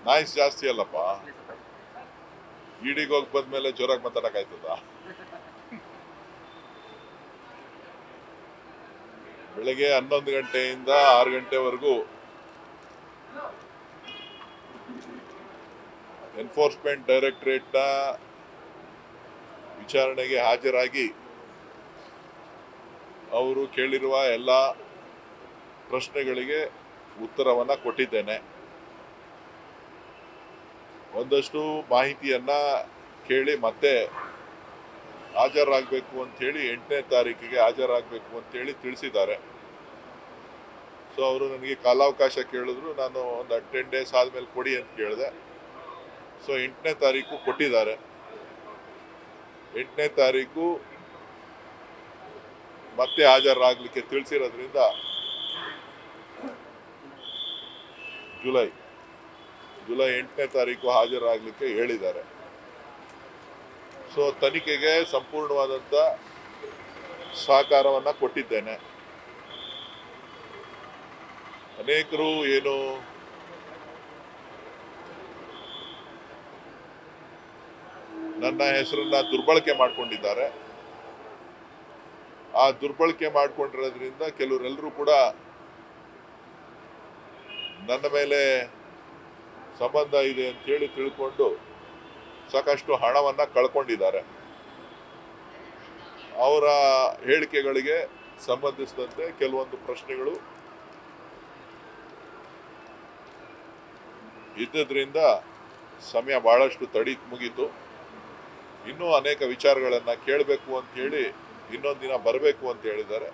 Noise ಜಾಸ್ತಿ ಅಲ್ಲಪ್ಪ. ಇಡಿಗೆ ಹೋಗಿ ಬಂದ್ಮೇಲೆ ಜೋರಾಗಿ ಮಾತಾಡಕ್ಕಾಯ್ತದ? ಬೆಳಗ್ಗೆ 11 ಗಂಟೆಯಿಂದ 6 ಗಂಟೆವರೆಗೂ ಎನ್ಫೋರ್ಸ್ಮೆಂಟ್ ಡೈರೆಕ್ಟರೇಟ್ನ ವಿಚಾರಣೆಗೆ ಹಾಜರಾಗಿ ಅವರು ಕೇಳಿರುವ ಎಲ್ಲ ಪ್ರಶ್ನೆಗಳಿಗೆ ಉತ್ತರವನ್ನು ಕೊಟ್ಟಿದ್ದೇನೆ. ಒಂದಷ್ಟು ಮಾಹಿತಿಯನ್ನ ಕೇಳಿ ಮತ್ತೆ ಹಾಜರಾಗಬೇಕು ಅಂತೇಳಿ 8ನೇ ತಾರೀಕಿಗೆ ಹಾಜರಾಗಬೇಕು ಅಂತೇಳಿ ತಿಳಿಸಿದ್ದಾರೆ. ಸೊ ಅವರು ನನಗೆ ಕಾಲಾವಕಾಶ ಕೇಳಿದ್ರು. ನಾನು ಒಂದು 10 ಡೇಸ್ ಆದಮೇಲೆ ಕೊಡಿ ಅಂತ ಕೇಳಿದೆ. ಸೊ 8ನೇ ತಾರೀಕು ಕೊಟ್ಟಿದ್ದಾರೆ. 8ನೇ ತಾರೀಕು ಮತ್ತೆ ಹಾಜರಾಗಲಿಕ್ಕೆ ತಿಳಿಸಿರೋದ್ರಿಂದ ಜುಲೈ 8ನೇ ತಾರೀಕು ಹಾಜರಾಗಲಿಕ್ಕೆ ಹೇಳಿದ್ದಾರೆ. ಸೊ ತನಿಖೆಗೆ ಸಂಪೂರ್ಣವಾದಂಥ ಸಹಕಾರವನ್ನು ಕೊಟ್ಟಿದ್ದೇನೆ. ಅನೇಕರು ಏನು ನನ್ನ ಹೆಸರನ್ನ ದುರ್ಬಳಕೆ ಮಾಡಿಕೊಂಡಿದ್ದಾರೆ. ಆ ದುರ್ಬಳಕೆ ಮಾಡಿಕೊಂಡಿರೋದ್ರಿಂದ ಕೆಲವರೆಲ್ಲರೂ ಕೂಡ ನನ್ನ ಮೇಲೆ ಸಂಬಂಧ ಇದೆ ಅಂತೇಳಿ ತಿಳ್ಕೊಂಡು ಸಾಕಷ್ಟು ಹಣವನ್ನು ಕಳ್ಕೊಂಡಿದ್ದಾರೆ. ಅವರ ಹೇಳಿಕೆಗಳಿಗೆ ಸಂಬಂಧಿಸಿದಂತೆ ಕೆಲವೊಂದು ಪ್ರಶ್ನೆಗಳು ಇದ್ದದ್ರಿಂದ ಸಮಯ ಬಹಳಷ್ಟು ಮುಗೀತು. ಇನ್ನೂ ಅನೇಕ ವಿಚಾರಗಳನ್ನು ಕೇಳಬೇಕು ಅಂತ ಹೇಳಿ ಇನ್ನೊಂದು ದಿನ ಬರಬೇಕು ಅಂತ ಹೇಳಿದ್ದಾರೆ.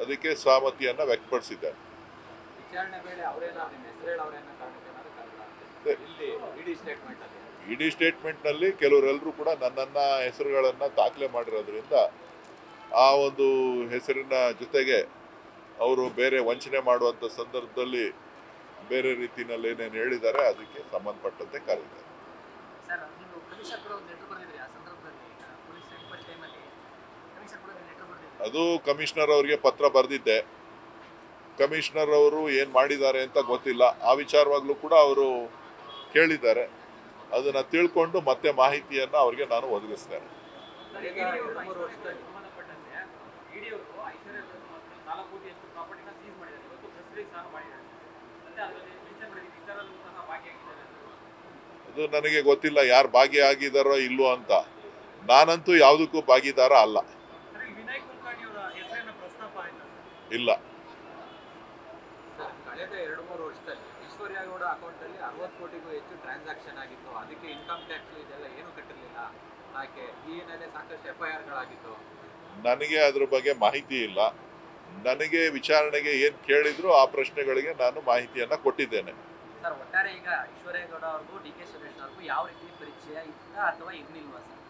ಅದಕ್ಕೆ ಸಹಮತಿಯನ್ನು ವ್ಯಕ್ತಪಡಿಸಿದ್ದಾರೆ. ಇಡಿ ಸ್ಟೇಟ್ಮೆಂಟ್ನಲ್ಲಿ ಕೆಲವರೆಲ್ಲರೂ ಕೂಡ ನನ್ನ ಹೆಸರುಗಳನ್ನು ದಾಖಲೆ ಮಾಡಿರೋದ್ರಿಂದ ಆ ಒಂದು ಹೆಸರಿನ ಜೊತೆಗೆ ಅವರು ಬೇರೆ ವಂಚನೆ ಮಾಡುವಂಥ ಸಂದರ್ಭದಲ್ಲಿ ಬೇರೆ ರೀತಿಯಲ್ಲಿ ಏನೇನು ಹೇಳಿದ್ದಾರೆ ಅದಕ್ಕೆ ಸಂಬಂಧಪಟ್ಟಂತೆ ಕರೆದಿದ್ದಾರೆ. ಅದು ಕಮಿಷನರ್ ಅವರಿಗೆ ಪತ್ರ ಬರೆದಿದ್ದೆ. ಕಮಿಷನರ್ ಅವರು ಏನು ಮಾಡಿದ್ದಾರೆ ಅಂತ ಗೊತ್ತಿಲ್ಲ. ಆ ವಿಚಾರವಾಗ್ಲೂ ಕೂಡ ಅವರು ಕೇಳಿದ್ದಾರೆ. ಅದನ್ನ ತಿಳ್ಕೊಂಡು ಮತ್ತೆ ಮಾಹಿತಿಯನ್ನ ಅವರಿಗೆ ನಾನು ಒದಗಿಸ್ತೇನೆ. ಅದು ನನಗೆ ಗೊತ್ತಿಲ್ಲ ಯಾರು ಭಾಗಿಯಾಗಿದ್ದಾರೋ ಇಲ್ಲೋ ಅಂತ. ನಾನಂತೂ ಯಾವುದಕ್ಕೂ ಭಾಗಿದಾರ ಅಲ್ಲ. ಇಲ್ಲ. ಕಳೆದ 2-3 ವರ್ಷದಲ್ಲಿ ಈಶ್ವರ್ಯಗೌಡ ಅಕೌಂಟ್ ಅಲ್ಲಿ 60 ಕೋಟಿಗೂ ಹೆಚ್ಚು ಟ್ರಾನ್ಸಾಕ್ಷನ್ ಆಗಿತ್ತು. ಅದಕ್ಕೆ ಇನ್ಕಮ್ ಟ್ಯಾಕ್ಸ್ ಇದೆಲ್ಲ ಏನು ಕಟ್ಟಿರಲಿಲ್ಲ. ಯಾಕೆ ಈ ಹಿನ್ನೆಲೆ ಸಾಕಷ್ಟು FIRಗಳಾಗಿತ್ತು. ನನಗೆ ಅದ್ರ ಬಗ್ಗೆ ಮಾಹಿತಿ ಇಲ್ಲ. ನನಗೆ ವಿಚಾರಣೆಗೆ ಏನು ಕೇಳಿದ್ರು ಆ ಪ್ರಶ್ನೆಗಳಿಗೆ ನಾನು ಮಾಹಿತಿಯನ್ನ ಕೊಟ್ಟಿದ್ದೇನೆ. ಸರ್, ಒಟ್ಟಾರೆ ಈಗ ಈಶ್ವರ್ಯಗೌಡ ಅವ್ರಿಗೂ DK ಸುರೇಶ್ ಅವ್ರಿಗೂ ಯಾವ ರೀತಿ ಪರಿಚಯ ಇತ್ತ ಅಥವಾ ಇರ್ಲಿಲ್ವಾ ಸರ್?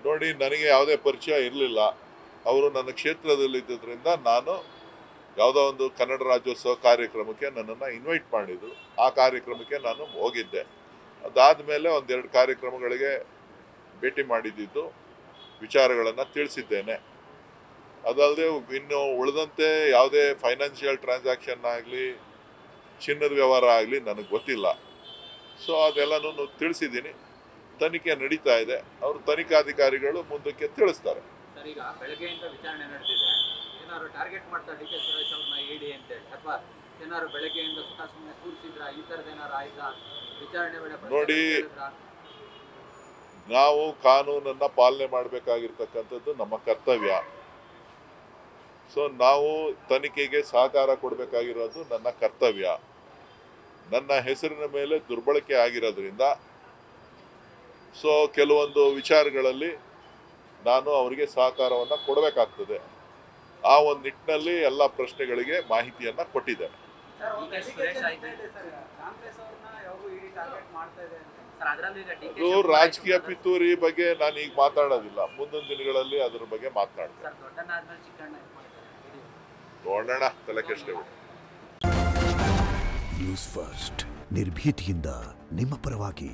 ನೋಡಿ, ನನಗೆ ಯಾವುದೇ ಪರಿಚಯ ಇರಲಿಲ್ಲ. ಅವರು ನನ್ನ ಕ್ಷೇತ್ರದಲ್ಲಿ ಇದ್ದಿದ್ದರಿಂದ ನಾನು ಯಾವುದೋ ಒಂದು ಕನ್ನಡ ರಾಜ್ಯೋತ್ಸವ ಕಾರ್ಯಕ್ರಮಕ್ಕೆ ನನ್ನನ್ನು ಇನ್ವೈಟ್ ಮಾಡಿದ್ರು. ಆ ಕಾರ್ಯಕ್ರಮಕ್ಕೆ ನಾನು ಹೋಗಿದ್ದೆ. ಅದಾದಮೇಲೆ 1-2 ಕಾರ್ಯಕ್ರಮಗಳಿಗೆ ಭೇಟಿ ಮಾಡಿದ್ದು ವಿಚಾರಗಳನ್ನು ತಿಳಿಸಿದ್ದೇನೆ. ಅದಲ್ಲದೆ ಇನ್ನು ಉಳಿದಂತೆ ಯಾವುದೇ ಫೈನಾನ್ಷಿಯಲ್ ಟ್ರಾನ್ಸಾಕ್ಷನ್ ಆಗಲಿ ಚಿನ್ನದ ವ್ಯವಹಾರ ಆಗಲಿ ನನಗೆ ಗೊತ್ತಿಲ್ಲ. ಸೊ ಅದೆಲ್ಲನೂ ತಿಳಿಸಿದ್ದೀನಿ. ತನಿಖೆ ನಡೀತಾ ಇದೆ. ಅವರು ತನಿಖಾಧಿಕಾರಿಗಳು ಮುಂದಕ್ಕೆ ತಿಳಿಸ್ತಾರೆ. ಸರ್, ಈಗ ಬೆಳಗ್ಗೆಯಿಂದ ವಿಚಾರಣೆ ನಡೆದಿದೆ. ಏನಾದ್ರು ಟಾರ್ಗೆಟ್ ಮಾಡ್ತಾರೆ DK ಸುರೇಶ್ ಅವ್ರನ್ನ ED ಅಂತೇಳಿ, ಅಥವಾ ಏನಾದ್ರು ಬೆಳಗ್ಗೆಯಿಂದ ಸುಮ್ಮನೆ ಕೂರಿಸಿದ್ರ, ಈ ಥರದ್ದು ಏನಾದ್ರು ಆಯ್ತಾ ವಿಚಾರಣೆ ವೇಳೆ? ನೋಡಿ, ನಾವು ಕಾನೂನನ್ನ ಪಾಲನೆ ಮಾಡಬೇಕಾಗಿರ್ತಕ್ಕಂಥದ್ದು ನಮ್ಮ ಕರ್ತವ್ಯ. ಸೊ ನಾವು ತನಿಖೆಗೆ ಸಹಕಾರ ಕೊಡಬೇಕಾಗಿರೋದು ನನ್ನ ಕರ್ತವ್ಯ. ನನ್ನ ಹೆಸರಿನ ಮೇಲೆ ದುರ್ಬಳಕೆ ಆಗಿರೋದ್ರಿಂದ ಸೊ ಕೆಲವೊಂದು ವಿಚಾರಗಳಲ್ಲಿ ನಾನು ಅವರಿಗೆ ಸಹಕಾರವನ್ನು ಕೊಡಬೇಕಾಗ್ತದೆ. ಆ ಒಂದು ನಿಟ್ಟಿನಲ್ಲಿ ಎಲ್ಲ ಪ್ರಶ್ನೆಗಳಿಗೆ ಮಾಹಿತಿಯನ್ನ ಕೊಟ್ಟಿದ್ದೇನೆ. ಅದು ರಾಜಕೀಯ ಪಿತೂರಿ ಬಗ್ಗೆ ನಾನು ಈಗ ಮಾತಾಡೋದಿಲ್ಲ. ಮುಂದಿನ ದಿನಗಳಲ್ಲಿ ಅದರ ಬಗ್ಗೆ ಮಾತನಾಡ್ತೇನೆ. ನೋಡೋಣ, ತಲೆ ಕೆಡಿಸ್ಕೋಬೇಡಿ. ನ್ಯೂಸ್ ಫಸ್ಟ್, ನಿರ್ಭೀತಿಯಿಂದ ನಿಮ್ಮ ಪರವಾಗಿ.